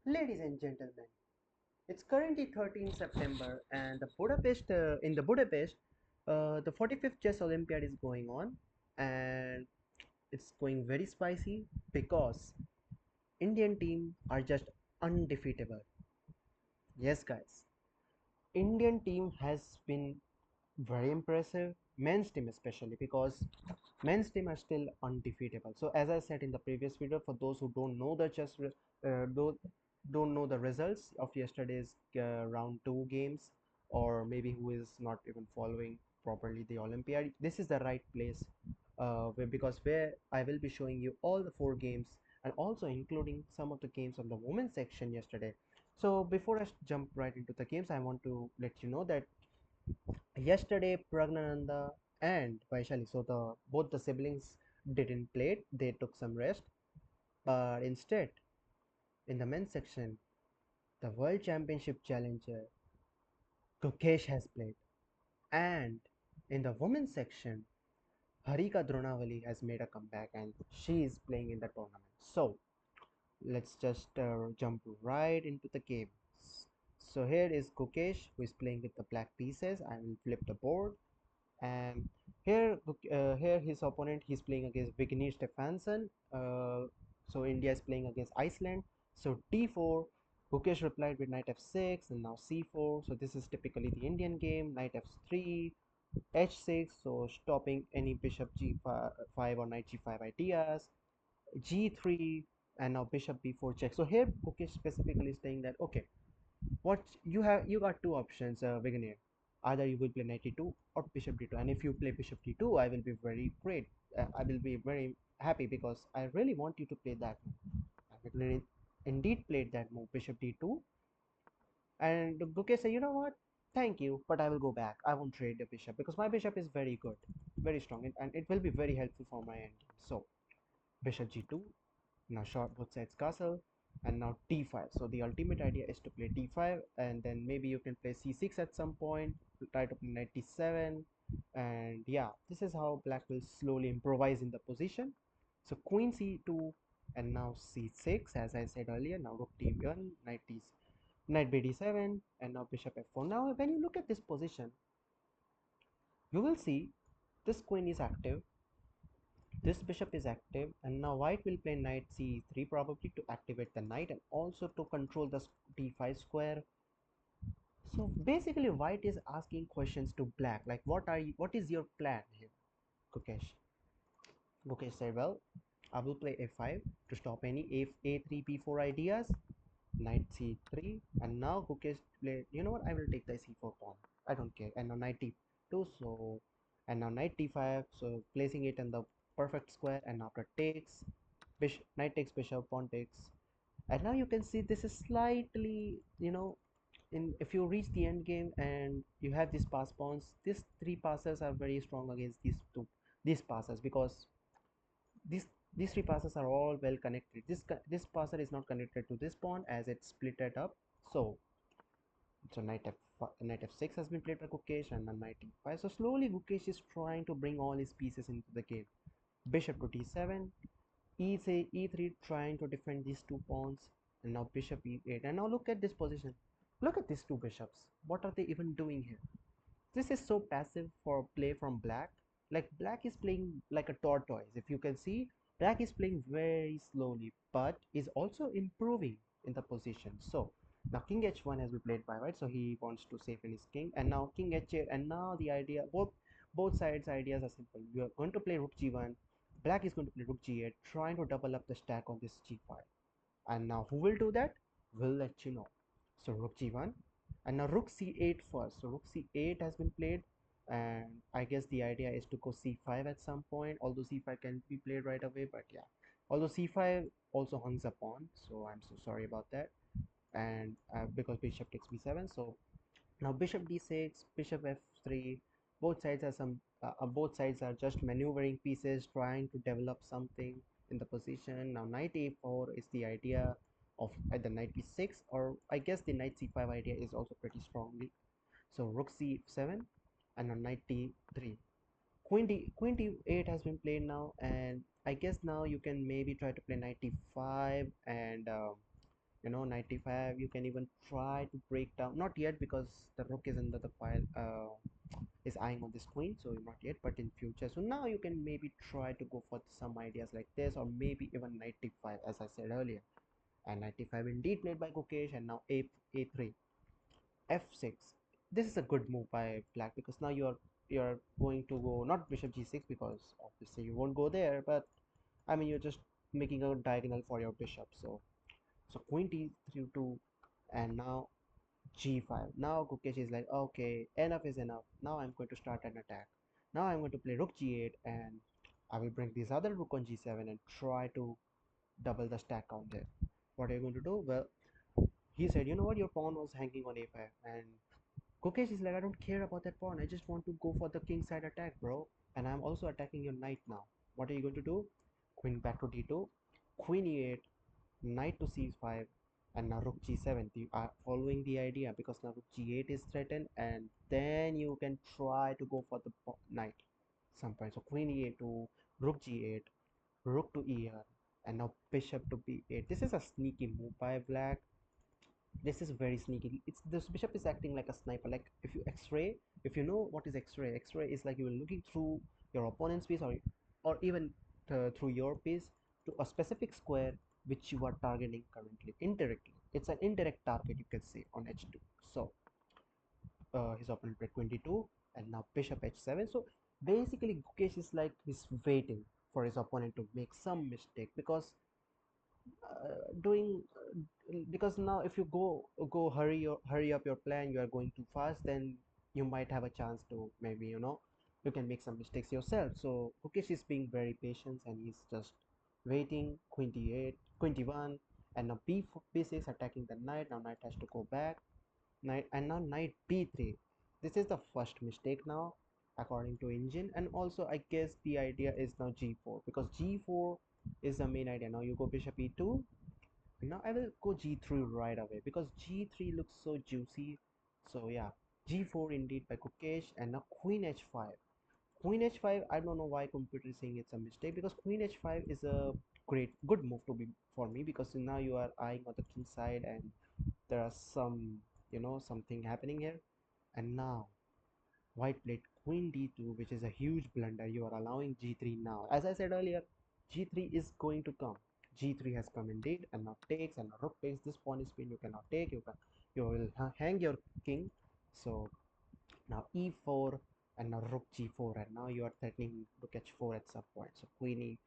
Ladies and gentlemen, it's currently 13 September and in the Budapest, the 45th Chess Olympiad is going on and it's going very spicy because Indian team are just undefeatable. Yes, guys, Indian team has been very impressive, men's team especially because men's team are still undefeatable. So as I said in the previous video, for those who don't know the don't know the results of yesterday's round 2 games, or maybe who is not even following properly the Olympiad, this is the right place because where I will be showing you all the 4 games and also including some of the games on the women's section yesterday. So before I jump right into the games, I want to let you know that yesterday Pragnananda and Vaishali, so the both the siblings didn't play it, they took some rest, but instead in the men's section the world championship challenger Gukesh has played, and in the women's section Harika Dronavali has made a comeback and she is playing in the tournament. So let's just jump right into the game. So here is Gukesh who is playing with the black pieces. I will flip the board. And here his opponent, he's playing against Vignesh Stefansson. So India is playing against Iceland. So d4, Gukesh replied with knight f6 and now c4. So this is typically the Indian game. Knight f3, h6. So stopping any bishop g5 or knight g5 ideas. G3 and now bishop b4 check. So here Gukesh specifically is saying that okay, what you got two options, Vignesh. Either you will play knight d2 or bishop d2, and if you play bishop d2, I will be very great. I will be very happy because I really want you to play that move. And Vignesh indeed played that move, bishop d2, and Gukesh said, you know what? Thank you, but I will go back. I won't trade the bishop because my bishop is very good, very strong, and it will be very helpful for my endgame. So bishop g2, now short both sides castle, and now d5. So the ultimate idea is to play d5 and then maybe you can play c6 at some point, try to play knight d7, and yeah, this is how black will slowly improvise in the position. So queen c2 and now c6 as I said earlier. Now rook d1, knight b d7, and now bishop f4. Now when you look at this position, you will see this queen is active, this bishop is active, and now white will play knight c3 probably to activate the knight and also to control the d5 square. So basically white is asking questions to black like what is your plan here, Gukesh? Gukesh said, well, I will play f5 to stop any a3 b4 ideas, knight c3, and now Gukesh play, you know what, I will take the c4 pawn, I don't care, and now knight d2. So and now knight d5, so placing it in the perfect square, and after takes bishop, knight takes bishop, pawn takes, and now you can see this is slightly, in if you reach the end game and you have these pass pawns, these three passes are very strong against these passes because these these three passes are all well connected. This passer is not connected to this pawn as it's split it up. So knight f6 has been played by Gukesh, and then knight e5. So slowly Gukesh is trying to bring all his pieces into the game. Bishop to d7, e3 trying to defend these two pawns, and now bishop e8. And now look at this position. Look at these two bishops. What are they even doing here? This is so passive for play from black. Like black is playing like a tortoise. If you can see, black is playing very slowly, but is also improving in the position. So now king h1 has been played by white, so he wants to save in his king, and now king h8, and now the idea, both sides ideas are simple. You are going to play rook g1, black is going to play rook g8, trying to double up the stack on this g5. And now who will do that? We'll let you know. So rook g1, and now rook c8 first. So rook c8 has been played, and I guess the idea is to go c5 at some point, although c5 can be played right away, but yeah, although c5 also hangs a pawn, so I'm so sorry about that. And because bishop takes b7, so now bishop d6, bishop f3, both sides are just maneuvering pieces, trying to develop something in the position. Now knight a4 is the idea of either knight b6, or I guess the knight c5 idea is also pretty strongly. So rook c7 and now knight d3. Queen d8 has been played now, and I guess now you can maybe try to play knight d5 and knight d5. You can even try to break down, not yet because the rook is under the pile, is eyeing on this queen, so not yet, but in future. So now you can maybe try to go for some ideas like this, or maybe even knight d5, as I said earlier. And knight d5 indeed played by Gukesh, and now a3, f6. This is a good move by black, because now you're going to go not bishop g6, because obviously you won't go there, but I mean you're just making a diagonal for your bishop. So queen d3 2, and now g5. Now Gukesh is like, okay, enough is enough. Now I'm going to start an attack. Now I'm going to play rook g8, and I will bring this other rook on g7 and try to double the stack count there. What are you going to do? Well, he said, you know what, your pawn was hanging on a5, and Gukesh is like, I don't care about that pawn. I just want to go for the king side attack, bro. And I'm also attacking your knight now. What are you going to do? Queen back to d2, queen e8, knight to c5, and now rook g7. You are following the idea, because now rook g8 is threatened, and then you can try to go for the knight some point. So queen e8 to rook g8, rook to er, and now bishop to b8. This is a sneaky move by black. This is very sneaky. It's this bishop is acting like a sniper. Like if you x-ray, if you know what is x-ray, x-ray is like you're looking through your opponent's piece, or even through your piece to a specific square which you are targeting currently indirectly. It's an indirect target, you can say, on h2. So his opponent played 22, and now bishop h7. So basically Gukesh is like he's waiting for his opponent to make some mistake, doing because now if you go hurry up your plan, you are going too fast, then you might have a chance to maybe you can make some mistakes yourself. So Mukesh is being very patient, and he's just waiting. Queen d8, queen d1, and now b6 attacking the knight. Now knight has to go back, knight, and now knight b3. This is the first mistake now according to engine. And also I guess the idea is now g4, because g4 is the main idea. Now you go bishop e2. Now I will go g3 right away, because g3 looks so juicy. So yeah, g4 indeed by Gukesh, and now queen h5. Queen h5, I don't know why computer is saying it's a mistake, because queen h5 is a good move to be for me, because now you are eyeing on the king side, and there are something happening here. And now white played queen d2, which is a huge blunder. You are allowing g3 now. As I said earlier, g3 is going to come. G3 has come indeed, and now takes, and now rook takes. This pawn is pinned. You cannot take. You will hang your king. So now e4, and now rook g4, and now you are threatening rook h4 at some point. So queen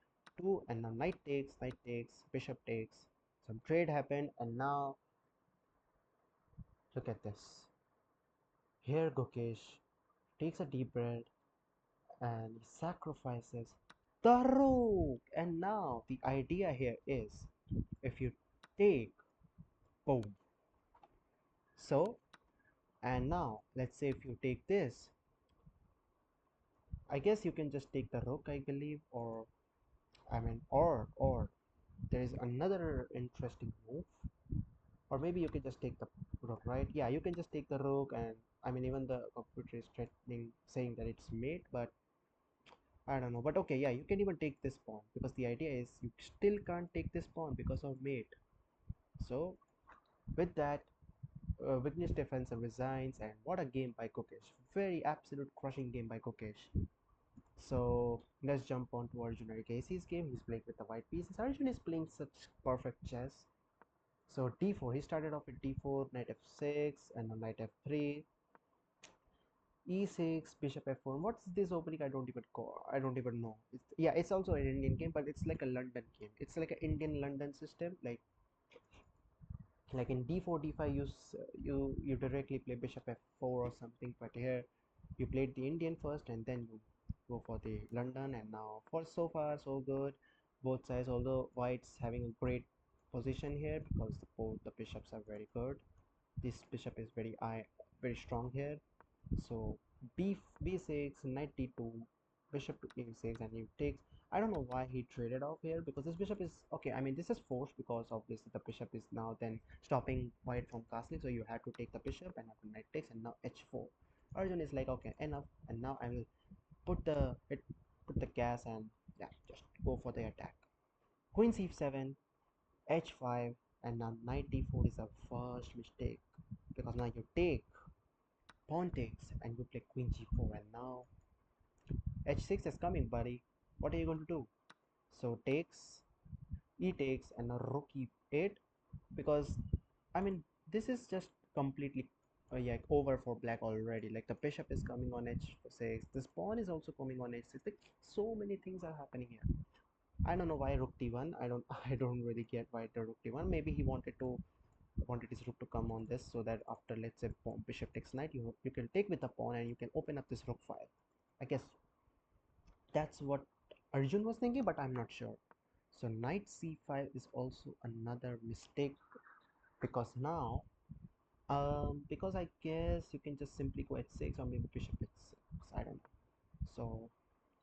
e2, and now knight takes, bishop takes. Some trade happened, and now look at this. Here Gukesh takes a deep breath and sacrifices the rook. And now the idea here is, if you take, boom. So, and now let's say if you take this, I guess you can just take the rook, I believe, or I mean, or there is another interesting move, or maybe you can just take the rook, right? Yeah, you can just take the rook, and I mean, even the computer is threatening, saying that it's mate, but I don't know. But okay, yeah, you can even take this pawn, because the idea is you still can't take this pawn because of mate. So with that, Vignesh Stephenson resigns, and what a game by Kokesh. Very absolute crushing game by Kokesh. So let's jump on to Arjun Arikesi's game. He's playing with the white pieces. Arjun is playing such perfect chess. So d4, he started off with d4, knight f6, and then knight f3, e6, bishop f4. What's this opening? I don't even know. Yeah, it's also an Indian game, but it's like a London game. It's like an Indian London system. Like in d4 d5, you directly play bishop f4 or something, but here you played the Indian first, and then you go for the London. And now for so far so good, both sides, although white's having a great position here, because both the bishops are very good. This bishop is very strong here. So b6, knight d2, bishop to a6, and he takes. I don't know why he traded off here, because this bishop is okay. I mean, this is forced, because obviously the bishop is now then stopping white from castling, so you have to take the bishop, and after knight takes, and now h4. Arjun is like, okay, enough, and now I will put the gas, and yeah, just go for the attack. Queen c7, h5, And now knight d4 is a first mistake because now you take, pawn takes, and you play queen g4, and now h6 is coming, buddy. What are you going to do? So takes, e takes, and now rook e8, because I mean this is just completely yeah, over for black already. Like the bishop is coming on h6, this pawn is also coming on h6. Like so many things are happening here. I don't know why rook d1. I don't I don't really get why the rook d1. Maybe he wanted his rook to come on this so that after, let's say, bishop takes knight, you can take with the pawn and you can open up this rook file. I guess that's what Arjun was thinking, but I'm not sure. So knight c5 is also another mistake because now because I guess you can just simply go h6 or maybe bishop h6. I don't know. So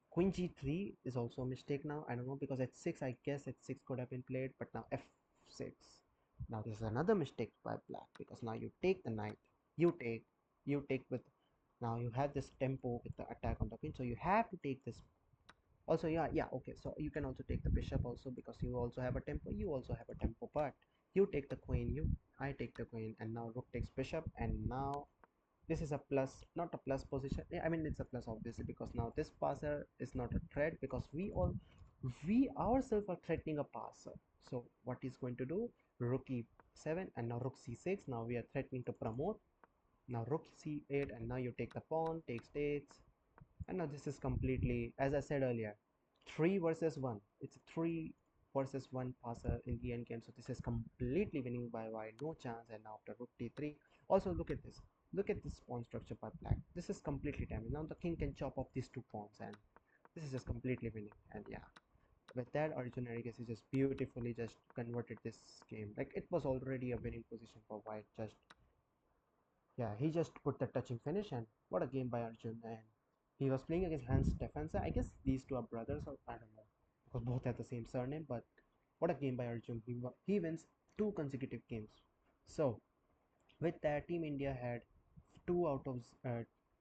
queen g3 is also a mistake now. I don't know because h6, I guess h6 could have been played, but now f6. Now this is another mistake by black because now you take the knight, you take, you take with, now you have this tempo with the attack on the queen, so you have to take this. Also, yeah, yeah, okay, so you can also take the bishop also because you also have a tempo, you also have a tempo, but you take the queen, I take the queen, and now rook takes bishop, and now this is a plus, not a plus position. I mean it's a plus obviously because now this passer is not a threat because we ourselves are threatening a passer. So what is going to do? Rook e7 and now rook c6. Now we are threatening to promote. Now rook c8 and now you take the pawn, takes, and now this is completely, as I said earlier, 3 versus 1. It's a 3 versus 1 passer in the end game. So this is completely winning by white, no chance. And now after rook d3, also look at this. Look at this pawn structure by black. This is completely damaged. Now the king can chop off these two pawns, and this is just completely winning. And yeah, with that, Arjun Enriquez is just beautifully just converted this game. Like it was already a winning position for white. Just yeah, he just put the touching finish, and what a game by Arjun. And he was playing against Hans Stefanza. I guess these two are brothers, or I don't know, because both have the same surname. But what a game by Arjun. He wins 2 consecutive games. So with that, Team India had two out of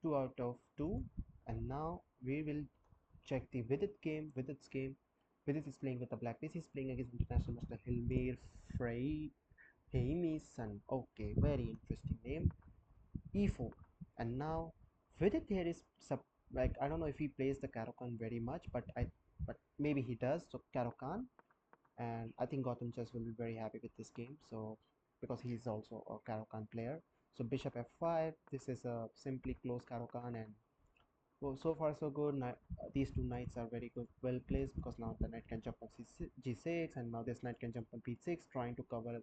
2 out of 2, and now we will check the Vidit game. Vidit's game. Vidit is playing with the black piece. He's playing against international master Hilmir Frey. Haimi's son. Okay, very interesting name. e4, and now Vidit here is like I don't know if he plays the Karokan very much, but maybe he does. So Karokan, and I think Gautam Chess will be very happy with this game. So because he is also a Karokan player. So Bishop f5. This is a simply close Karokan, and well, so far so good. These two knights are very good, well placed because now the knight can jump on g6, and now this knight can jump on b6, trying to cover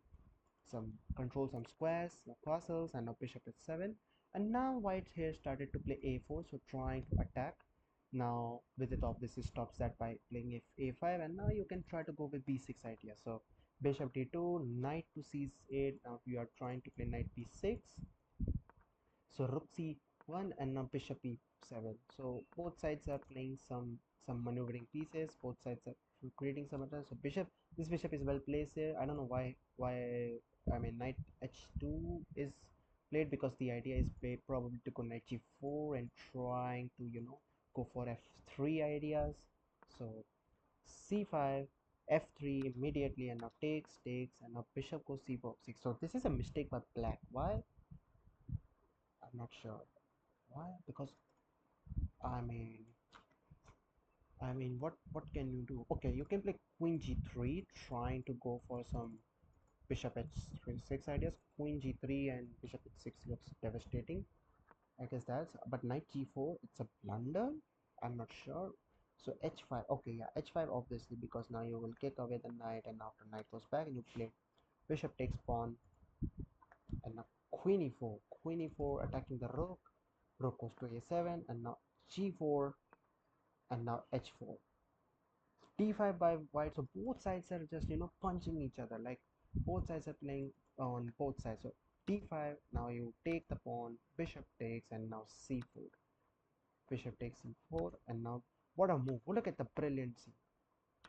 some control some squares, castles, and now bishop h7. And now white here started to play a4, so trying to attack. Now with it obviously stops that by playing a5, and now you can try to go with b6 idea. So bishop d2, knight to c8. Now you are trying to play knight b6, so rook c1, and now bishop e7. So both sides are playing some maneuvering pieces. Both sides are creating some attacks. So this bishop is well placed here. I don't know why I mean knight h2 is played because the idea is probably to go knight g4 and trying to go for f3 ideas. So c5, f3 immediately, and now takes, and now bishop goes c6. So this is a mistake by black. Why? I'm not sure. Why? Because I mean, what can you do? Okay, you can play queen g3, trying to go for some bishop h3 6 ideas. Queen g3 and bishop h6 looks devastating. I guess that's. But knight g4, it's a blunder. I'm not sure. So h5. Okay, yeah, h5 obviously because now you will kick away the knight, and after knight goes back, and you play bishop takes pawn, and now queen e4. Queen e4 attacking the rook. Rook goes to a7, and now g4, and now h4, d5 by white. So both sides are just punching each other, like both sides are playing on both sides. So d5, now you take the pawn, bishop takes, and now c4, bishop takes c4, and now what a move. Look at the brilliancy.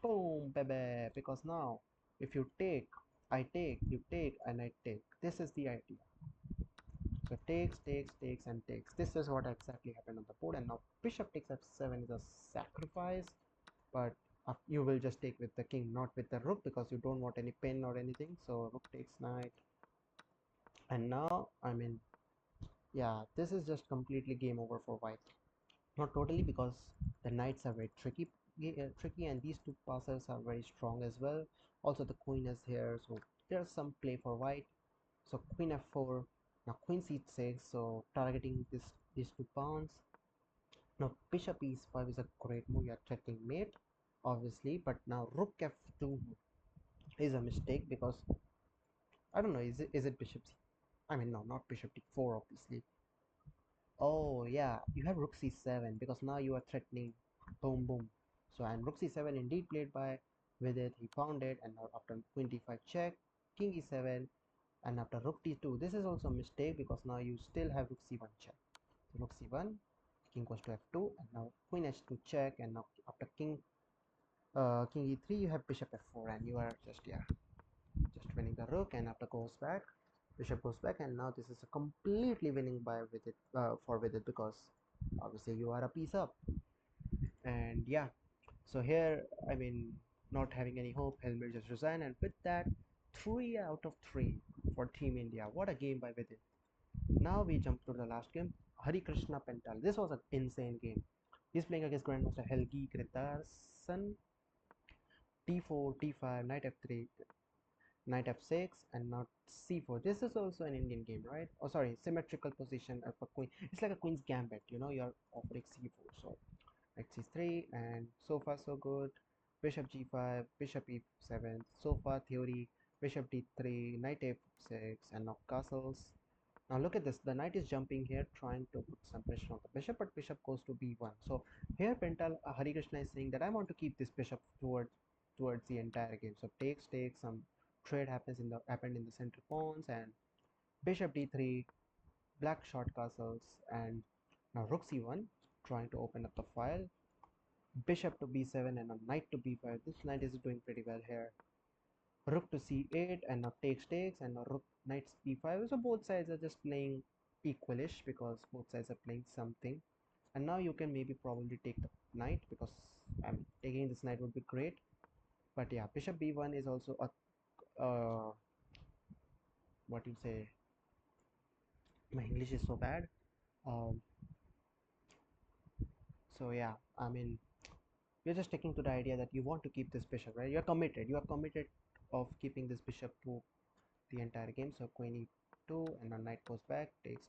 Boom, baby. Because now if you take, I take, you take, and I take. This is the idea. So takes, and takes. This is what exactly happened on the board. And now bishop takes f7 is a sacrifice, but You will just take with the king, not with the rook, because you don't want any pin or anything. So rook takes knight, and now I mean, yeah, this is just completely game over for white. Not totally, because the knights are very tricky, and these two passes are very strong as well. Also, the queen is here, so there's some play for white. So queen f4, now queen c6, so targeting these two pawns. Now bishop e5 is a great move. You're threatening mate, obviously, but now rook f2 is a mistake because I don't know. Is it bishop c? I mean, no, not bishop d4, obviously. Oh yeah, you have rook c7 because now you are threatening. Boom, boom. So and rook c7 indeed played by with it. He found it, and now after queen d5 check, king e7, and after rook d2. This is also a mistake because now you still have rook c1 check. So rook c1, king goes to f2, and now queen h2 check, and now after king e3, you have bishop f4, and you are just winning the rook, and after goes back, bishop goes back, and now this is a completely winning by with it for with it because obviously you are a piece up. And yeah, so here I mean, not having any hope, Helmer just resigned, and with that, 3 out of 3 for Team India. What a game by with it. Now we jump to the last game, Hari Krishna Pental. This was an insane game. He's playing against Grandmaster Helgi Kritarson. d4, d5, knight f3, knight f6, and now c4. This is also an Indian game, right? Oh sorry, symmetrical position of a queen. It's like a queen's gambit, you're offering c4. So knight c3, and so far so good. Bishop g5, bishop e7. So far theory, bishop d3, knight f6, and now castles. Now look at this, the knight is jumping here trying to put some pressure on the bishop, but bishop goes to b1. So here Pental Hari Krishna is saying that I want to keep this bishop towards the entire game. So takes, some trade happened in the center pawns, and bishop d3, black short castles, and now rook c1 trying to open up the file, bishop to b7, and a knight to b5. This knight is doing pretty well here. Rook to c8, and now takes, and now rook knight b5. So both sides are just playing equalish because both sides are playing something. And now you can maybe probably take the knight because taking this knight would be great. But yeah, bishop b1 is also a what you say. My English is so bad. Um, so yeah, I mean, you're just sticking to the idea that you want to keep this bishop, right? You're committed. You are committed of keeping this bishop to the entire game. So queen e2, and now knight goes back, takes,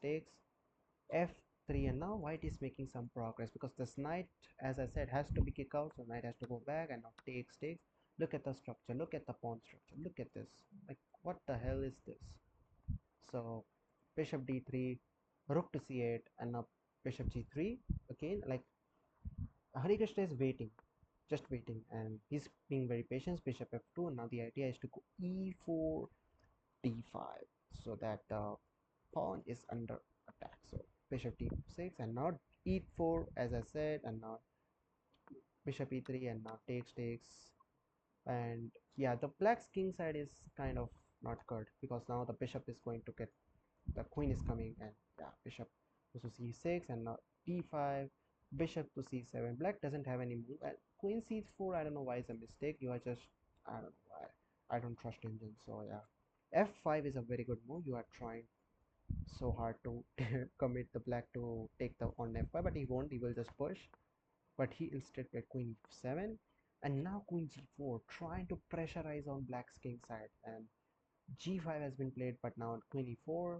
f3, and now white is making some progress because this knight, as I said, has to be kicked out. So knight has to go back, and now takes. Look at the structure. Look at the pawn structure. Look at this. Like, what the hell is this? So bishop d3, rook to c8, and now bishop g3 again. Like, Hari Krishna is waiting, just waiting, and he's being very patient. Bishop f2, and now the idea is to go e4, d5, so that the pawn is under attack. So bishop d6, and now e4, as I said, and now bishop e3, and now takes, and yeah, the black's king side is kind of not good because now the bishop is going to get, the queen is coming, and yeah, bishop goes to c6, and now d5, bishop to c7. Black doesn't have any move, and queen c4, I don't know why it's a mistake. You are just, I don't know why, I don't trust Indian. So yeah, f5 is a very good move. You are trying so hard to commit the black to take the on f5, but he won't. He will just push, but he instead played queen e7, and now queen g4, trying to pressurize on black's king side, and g5 has been played, but now queen e4,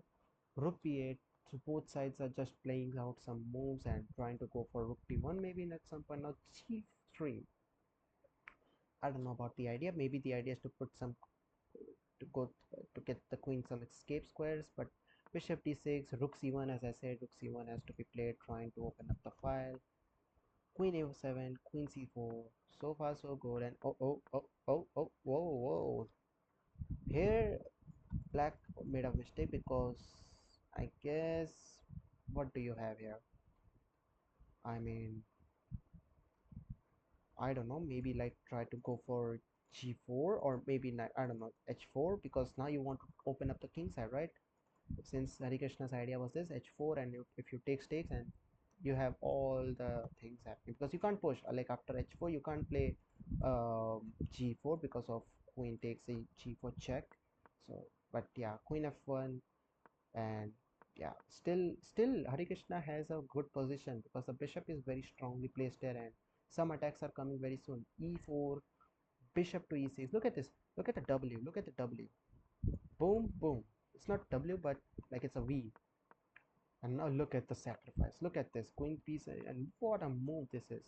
rook b8. So both sides are just playing out some moves and trying to go for rook d1 maybe at some point. Now g3, I don't know about the idea. Maybe the idea is to put some, to go to get the queen some escape squares, but bishop d6, rook c1, as I said, rook c1 has to be played, trying to open up the file. Queen a7, queen c4. So far so good, and whoa. Here black made a mistake because I guess, what do you have here? I mean, I don't know, maybe like try to go for g4, or maybe not, I don't know, h4, because now you want to open up the king side, right? Since Hari Krishna's idea was this h4, and if you takes, and you have all the things happening because you can't push like after h4 you can't play g4 because of queen takes a g4 check. So but yeah, queen f1, and yeah, still Hari Krishna has a good position because the bishop is very strongly placed there, and some attacks are coming very soon. e4, bishop to e6. Look at this, look at the w, look at the w, boom boom. It's not w but like it's a v. And now look at the sacrifice, look at this queen piece, and what a move this is.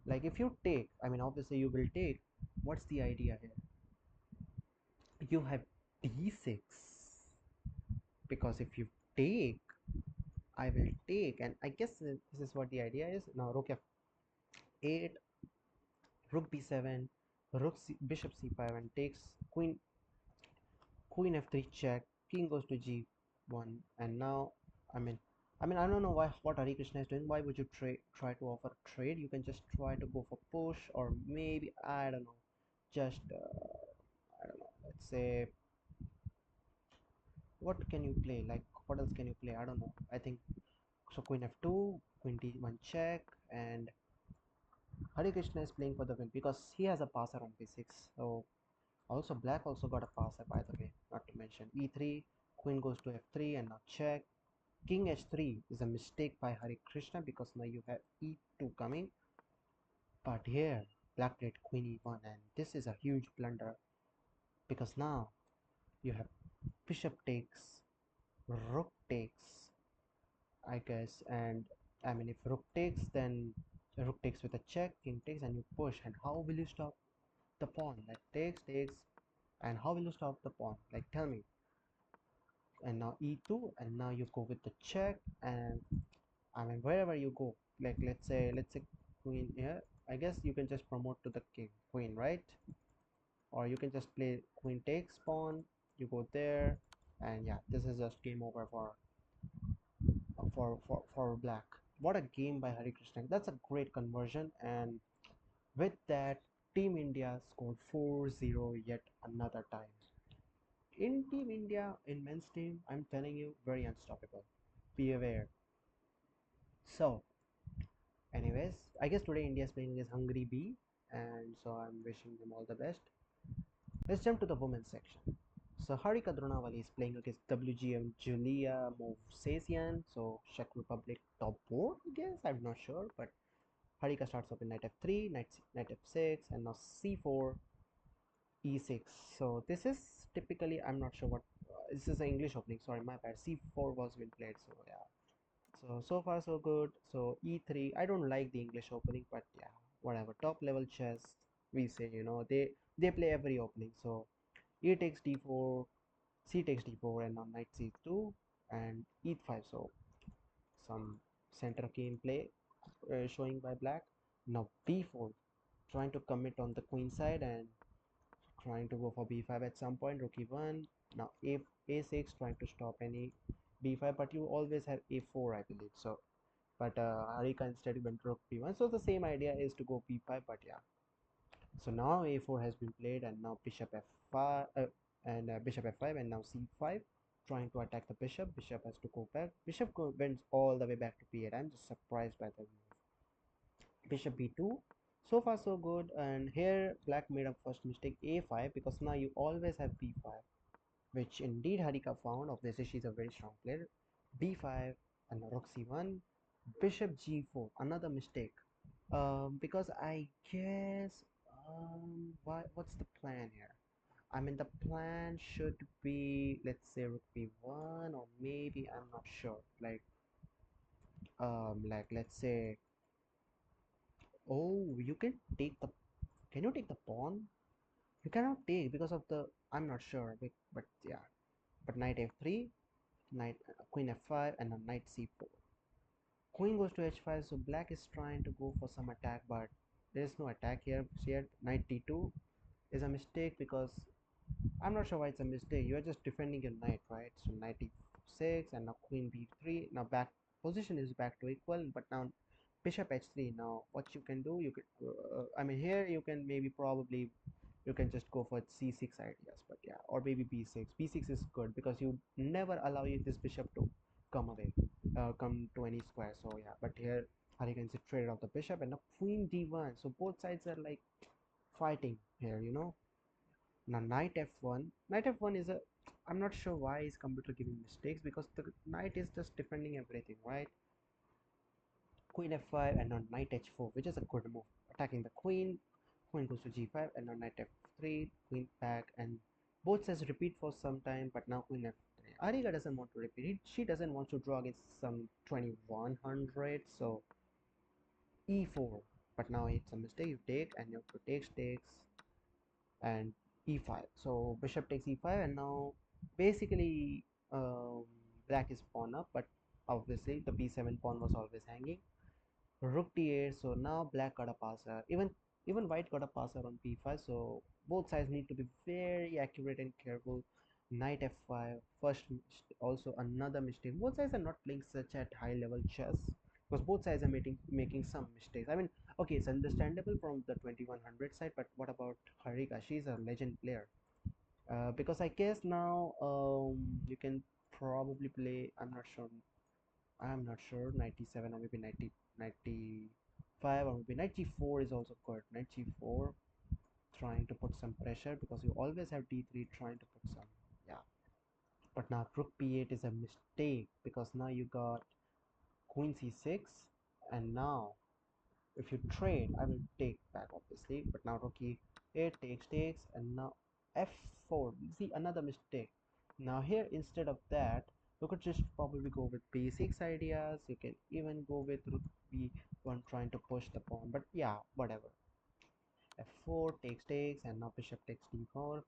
Like if you take, I mean obviously you will take, what's the idea here? You have d6 because if you take, I will take, and I guess this is what the idea is. Now rook f8, rook b7, bishop c5, and takes queen, queen f3 check, king goes to g1, and now I mean, I don't know why what Hari Krishna is doing. Why would you try to offer trade? You can just try to go for push, or maybe I don't know, just I don't know. Let's say, what can you play? Like what else can you play? I don't know. I think so. Queen f2, queen d1 check, and Hari Krishna is playing for the win because he has a passer on b6. So also black also got a passer by the way, not to mention e3, queen goes to f3, and now check. King h3 is a mistake by Hari Krishna because now you have e2 coming. But here black played queen e1, and this is a huge blunder because now you have bishop takes, rook takes, I guess, and I mean if rook takes, then rook takes with a check, king takes, and you push. And how will you stop the pawn? Like takes, and how will you stop the pawn? Like tell me. And now e2, and now you go with the check, and I mean wherever you go, like let's say queen here. I guess you can just promote to the king queen, right? Or you can just play queen takes pawn, you go there, and yeah, this is just game over for black. What a game by Hari Krishna. That's a great conversion, and with that, Team India scored 4-0 yet another time. In Team India, in men's team, I'm telling you, very unstoppable. Be aware. So, anyways, I guess today India is playing against Hungary B, and so I'm wishing them all the best. Let's jump to the women's section. So Harika Dronawali is playing against WGM Julia Movsesian, so Czech Republic top 4, I guess, I'm not sure, but Harika starts off in knight f3, knight f6, and now c4, e6. So this is typically, I'm not sure what, this is an English opening, sorry, my bad. c4 was been played, so yeah. So far so good. So e3, I don't like the English opening, but yeah, whatever. Top level chess, we say, they play every opening. So e takes d4, c takes d4, and now knight c2 and e5. So some center key play showing by black. Now b4, trying to commit on the queen side and trying to go for b5 at some point. Rook e1. Now a6, trying to stop any b5, but you always have a4, I believe. So but Harika instead went rook b1. So the same idea is to go b5, but yeah. So now a4 has been played, and now bishop f5 and bishop f5, and now c5, trying to attack the bishop. Bishop has to go back. Went all the way back to p8. I'm just surprised by the move. Bishop b2. So far so good, and here black made a first mistake, a5, because now you always have b5, which indeed Harika found. Obviously she's a very strong player. b5 and rook c1, bishop g4, another mistake. Because I guess, what's the plan here? I mean, the plan should be, let's say, rook b1, or maybe I'm not sure. Like let's say, oh, you can take the, can you take the pawn? You cannot take because of the, I'm not sure, but yeah. But knight f3, knight queen f5, and a knight c4. Queen goes to h5, so black is trying to go for some attack, but there is no attack here. Here, knight d2 is a mistake because I'm not sure why it's a mistake. You are just defending your knight, right? So knight d6, and now queen b3. Now back position is back to equal, but now bishop h3. Now what you can do, you could, I mean here you can maybe probably you can just go for c6 ideas, but yeah, or maybe b6. b6 is good because you never allow this bishop to come away. come to any square. So yeah, but here Hurricanes traded off the bishop and now queen d1. So both sides are like fighting here, you know. Now knight f1. Knight f1 is a, I'm not sure why is computer giving mistakes because the knight is just defending everything, right? Queen f5 and now knight h4, which is a good move. Attacking the queen. Queen goes to g5 and now knight f3, queen back, and both sides repeat for some time, but now queen f3. Ariga doesn't want to repeat it. She doesn't want to draw against some 2100, so e4. But now it's a mistake. You take and you have to takes and e5. So bishop takes e5 and now basically black is pawn up, but obviously the b7 pawn was always hanging. Rook d8, so now black got a passer, even white got a passer on p5, so both sides need to be very accurate and careful. Knight f5, also another mistake. Both sides are not playing such at high level chess because both sides are making some mistakes. I mean, okay, it's understandable from the 2100 side, but what about Harika? She's a legend player. Because I guess now you can probably play, I'm not sure, 97 or maybe 95 or maybe knight g4 is also good. Knight g4 trying to put some pressure because you always have d3 trying to put some, yeah. But now rook b8 is a mistake because now you got queen c6 and now if you trade I will take back obviously, but now rook e8 takes and now f4, see another mistake. Now here instead of that you could just probably go with b6 ideas. You can even go with rook b1 trying to push the pawn, but yeah, whatever. f4 takes and now bishop takes d4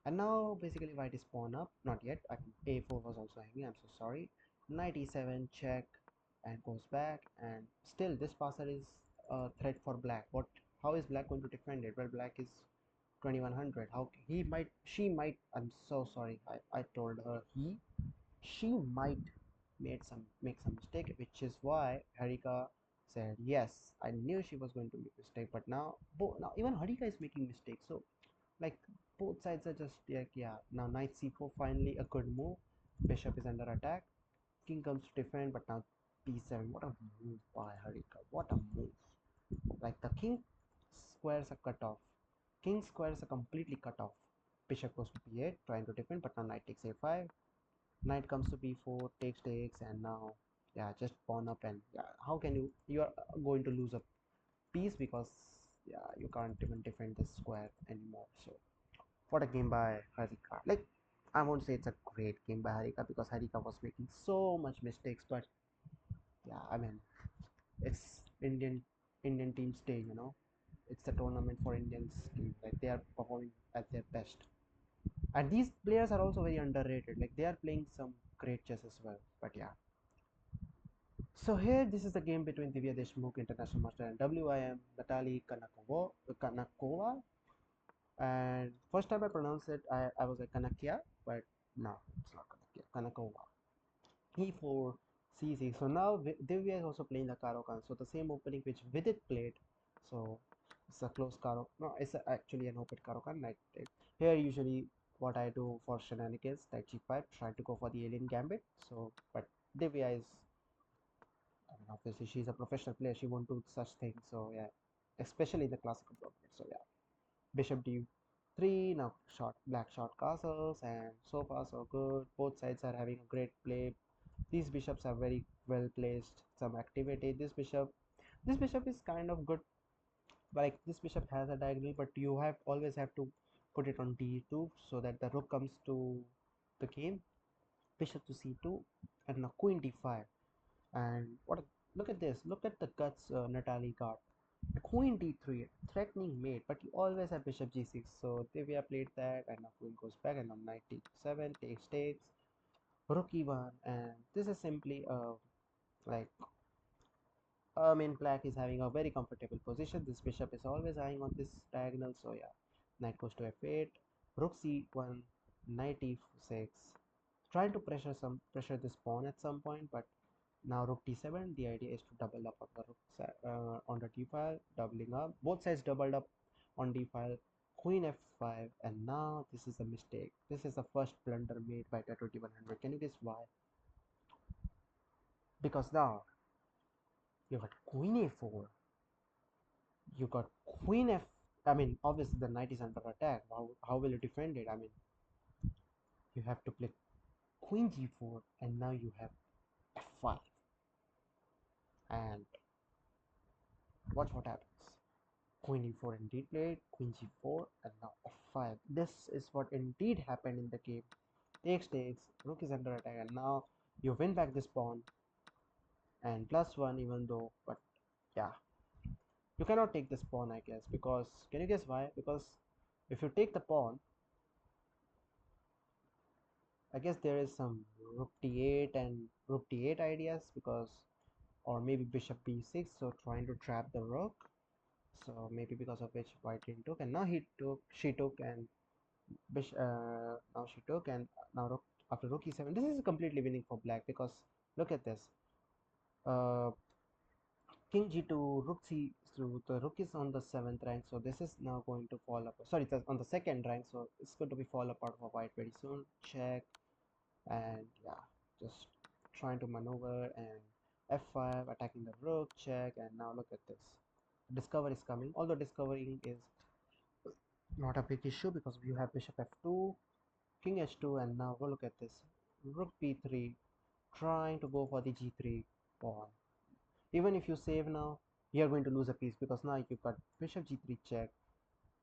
and now basically white is pawn up, not yet, I mean a4 was also hanging, I'm so sorry. Knight e7 check and goes back, and still this passer is a threat for black. What, how is black going to defend it? Well, black is 2100. How he might, she might, I'm so sorry, I told her she might make some mistake, which is why Harika said yes, I knew she was going to make mistake, but now even Harika is making mistakes. So like both sides are just like, yeah. Now knight c4, finally a good move. Bishop is under attack. King comes to defend, but now b7. What a move by Harika. What a move. Like the king squares are cut off. King squares are completely cut off. Bishop goes to b8, trying to defend, but now knight takes a5. Knight comes to b4, takes, and now yeah, just pawn up, and yeah, how can you are going to lose a piece because yeah, you can't even defend this square anymore. So what a game by Harika. Like, I won't say it's a great game by Harika because Harika was making so much mistakes, but yeah, I mean, it's Indian team stay, you know. It's a tournament for Indians team. Like they are performing at their best. And these players are also very underrated. Like they are playing some great chess as well. But yeah. So here this is the game between Divya Deshmukh, International Master, and WIM Natalie Kanakova. And first time I pronounced it, I was like Kanakia, but no, it's not Kanakia, Kanakova. E4, C6. So now Divya is also playing the Karokan. So the same opening which Vidit played. So it's a close Karo. No, it's actually an open Karokan. Like here, usually what I do for shenanigans, like G5, try to go for the alien gambit. So, but Divya is, I mean, obviously she's a professional player. She won't do such things. So yeah, especially in the classical tournament. So yeah. Bishop d3, now short black short castles, and so far so good. Both sides are having a great play. These bishops are very well placed. Some activity. This bishop is kind of good. Like this bishop has a diagonal, but you have always have to put it on d2 so that the rook comes to the game. Bishop to c2, and now queen d5. And what? Look at this. Look at the guts Natalie got. Queen d3, threatening mate, but you always have bishop g6. So Divya played that, and now queen goes back, and now knight d7 takes, rook e1, and this is simply like I mean, black is having a very comfortable position. This bishop is always eyeing on this diagonal, so yeah, knight goes to f8, rook c1, knight e6, trying to pressure this pawn at some point, but now rook d7, the idea is to double up on the on the d file, doubling up. Both sides doubled up on d file. Queen f5, and now this is a mistake. This is the first blunder made by the 2100. Can you guess why? because now you got queen a4, you got queen f. I mean, obviously the knight is under attack. How will you defend it? I mean, you have to play queen g4, and now you have f5, and watch what happens. Queen e4 indeed played, queen g4, and now f5. This is what indeed happened in the game. Takes, rook is under attack, and now you win back this pawn and +1 even though, but yeah, you cannot take this pawn, I guess, because can you guess why? Because if you take the pawn, I guess there is some rook d8 and rook d8 ideas, because or maybe bishop b6, so trying to trap the rook. So maybe because of which white didn't took, and now she took, and now she took, and now rook, after rook e7. This is completely winning for black, because look at this. Uh, King g2, rook c, so the rook is on the 7th rank, so this is now going to fall apart. Sorry, it's on the 2nd rank, so it's going to be fall apart for white very soon. Check, and yeah, just trying to maneuver, and f5, attacking the rook, check, and now look at this. Discover is coming, although discovering is not a big issue because you have bishop f2, king h2, and now go look at this. Rook b3, trying to go for the g3 pawn. Even if you save now, you're going to lose a piece, because now you've got bishop g3 check.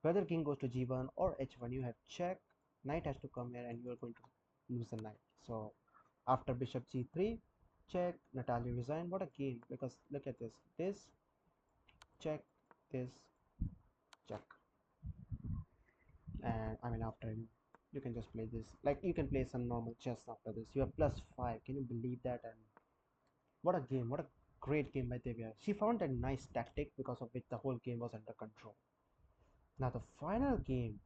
Whether king goes to g1 or h1, you have check. Knight has to come here, and you are going to lose the knight. So after bishop g3 check, Natalia resigned. What a game! Because look at this. This check, this check, and I mean after you can just play this. Like you can play some normal chess after this. You have +5. Can you believe that? And what a game! What a great game by Devya. She found a nice tactic because of which the whole game was under control. Now the final game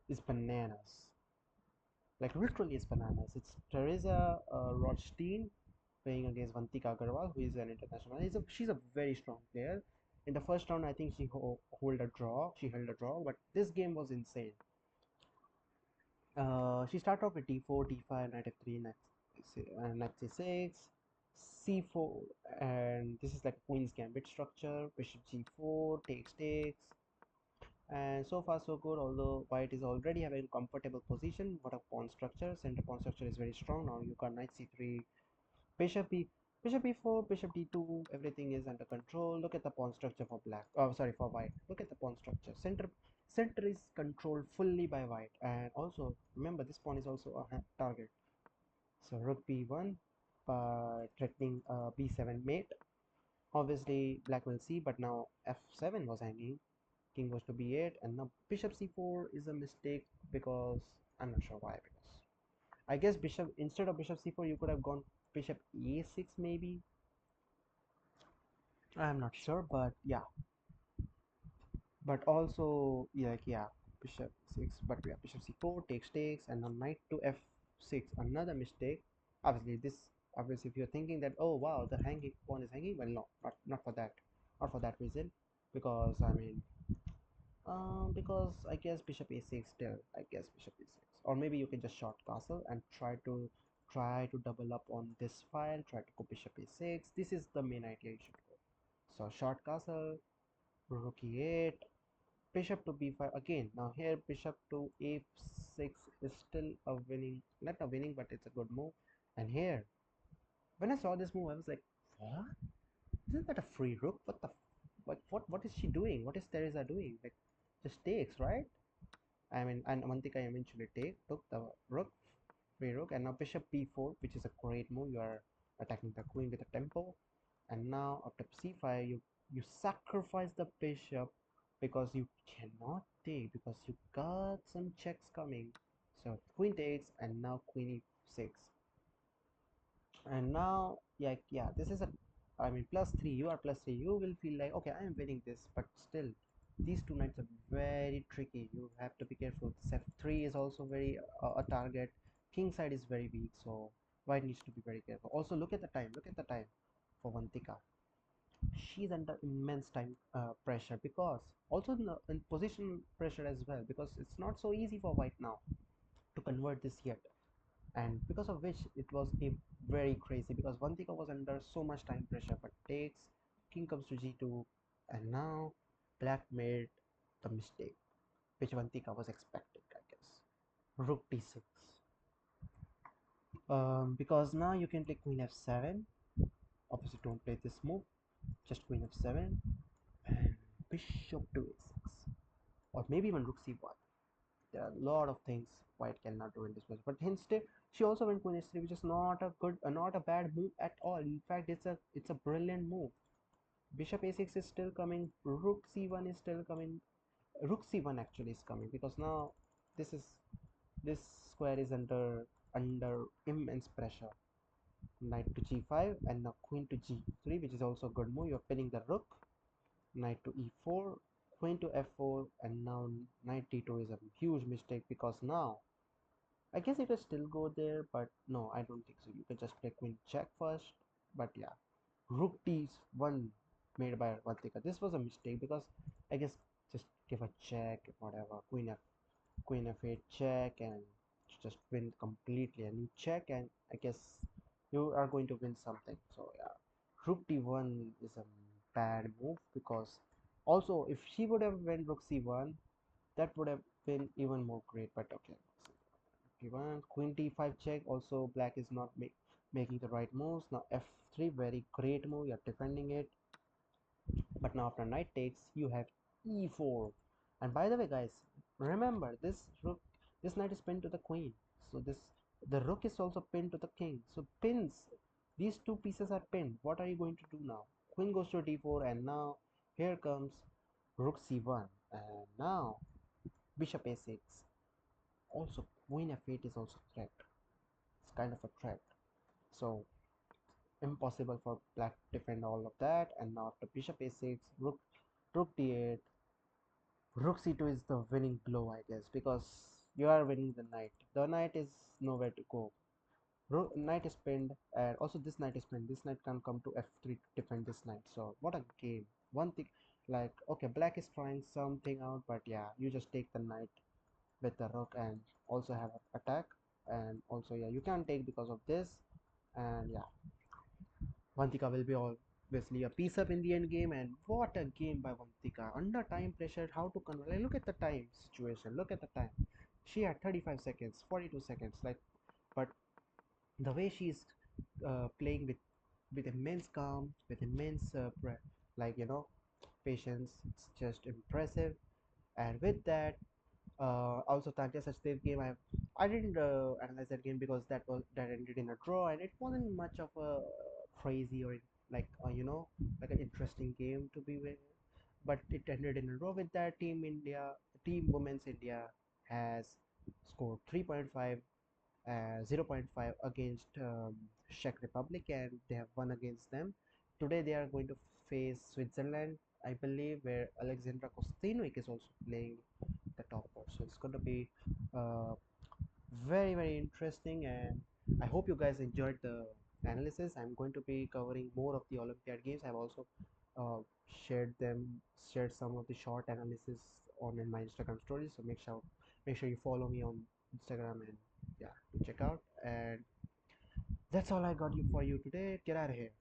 is bananas. Like literally it's bananas. It's Teresa Rothstein playing against Vantika Agarwal, who is an international. She's a very strong player. In the first round, I think she hold a draw. She held a draw, but this game was insane. She started off with d4, d5, knight f3, knight c6, c4, and this is like queen's gambit structure. Bishop g4, takes, and so far so good. Although white is already having comfortable position, what a pawn structure. Center pawn structure is very strong. Now you got knight c3, bishop b, bishop b4, bishop d2. Everything is under control. Look at the pawn structure for black. Oh, sorry, for white. Look at the pawn structure. Center is controlled fully by white, and also remember this pawn is also a target. So rook b1, threatening b7 mate. Obviously black will see, but now f7 was hanging. King goes to b8, and now bishop c4 is a mistake, because I'm not sure why. Because I guess bishop, instead of bishop c4, you could have gone bishop e6 maybe. I'm not sure, but yeah. But also yeah, bishop 6, but yeah, bishop c4 takes, and now knight to f6, another mistake. Obviously this, obviously if you're thinking that, oh wow, the hanging pawn is hanging, well, no, not for that, not for that reason. Because I mean, because I guess bishop a6 still, I guess bishop a6, or maybe you can just short castle and try to double up on this file, try to go bishop a6. This is the main idea you should go. So short castle, rook e8, bishop to b5 again. Now here bishop to a6 is still a winning, not a winning, but it's a good move. And here, when I saw this move, I was like, what? Isn't that a free rook? What the what is she doing? What is Teresa doing? Like, just takes, right? I mean, and Avantika eventually took the rook, free rook, and now bishop b4, which is a great move. You are attacking the queen with a tempo, and now after c5, you sacrifice the bishop, because you cannot take, because you got some checks coming. So queen takes, and now queen e6, and now yeah, this is a, I mean, +3, you are +3, you will feel like, okay, I am winning this, but still these two knights are very tricky. You have to be careful. Set 3 is also very a target. King side is very weak, so white needs to be very careful. Also look at the time, look at the time for Vantika. She's under immense time pressure, because also in position pressure as well, because it's not so easy for white now to convert this yet. and because of which it was a very crazy because Vantika was under so much time pressure, but takes king comes to g2, and now black made the mistake which Vantika was expecting, I guess. Rook d6. Because now you can take queen f7. Obviously, don't play this move. Just queen f7 and bishop to a6, or maybe even rook c1. There are a lot of things white cannot do in this match. But instead, she also went queen h3, which is not a good, not a bad move at all. In fact, it's a brilliant move. Bishop a6 is still coming. Rook c1 is still coming. Rook c1 actually is coming because now this is this square is under immense pressure. Knight to g5 and now queen to g3, which is also a good move. You're pinning the rook. Knight to e4, queen to f4, and now knight d2 is a huge mistake because now I guess it will still go there, but no, I don't think so. You can just play queen check first. But yeah, rook d1 made by Vatika. This was a mistake because I guess just give a check, whatever. Queen f8 check, and just win completely. And you check, and I guess you are going to win something. So yeah, rook d1 is a bad move because also if she would have went rook c1, that would have been even more great. But okay, d1 queen d5 check. Also, black is not making the right moves. Now f3, very great move. You're defending it, but now after knight takes, you have e4. And by the way, guys, remember this knight is pinned to the queen. So the rook is also pinned to the king. So pins, these two pieces are pinned. What are you going to do now? Queen goes to d4, and now here comes rook c1, and now bishop a6. Also, queen f8 is also threat. It's kind of a threat. So impossible for black to defend all of that. And now after bishop a6, rook d8, rook c2 is the winning blow, I guess, because you are winning the knight. The knight is nowhere to go. Knight is pinned, and also this knight is pinned. This knight can't come to f3 to defend this knight. So what a game! One thing, like okay, black is trying something out, but yeah, you just take the knight with the rook and also have an attack, and also yeah, you can't take because of this, and yeah, Vantika will be obviously a piece up in the end game. And what a game by Vantika! Under time pressure, how to convert? Like, look at the time situation. Look at the time. She had 35 seconds, 42 seconds. Like, but the way she's playing with immense calm, with immense like patience, it's just impressive. And with that, also Tanya Sachdev game, I didn't analyze that game because that ended in a draw, and it wasn't much of a crazy or like like an interesting game to be with. But it ended in a draw. With that, Team Women's India has scored 3.5, 0.5 against Czech Republic, and they have won against them. Today they are going to face Switzerland, I believe, where Alexandra Kostenovic is also playing the topper. So it's going to be uh, very very interesting, and I hope you guys enjoyed the analysis. I'm going to be covering more of the Olympiad games. I've also uh, shared them shared some of the short analysis on in my Instagram stories, so make sure you follow me on Instagram, and yeah, to check out. And that's all I got you for you today. Get out of here.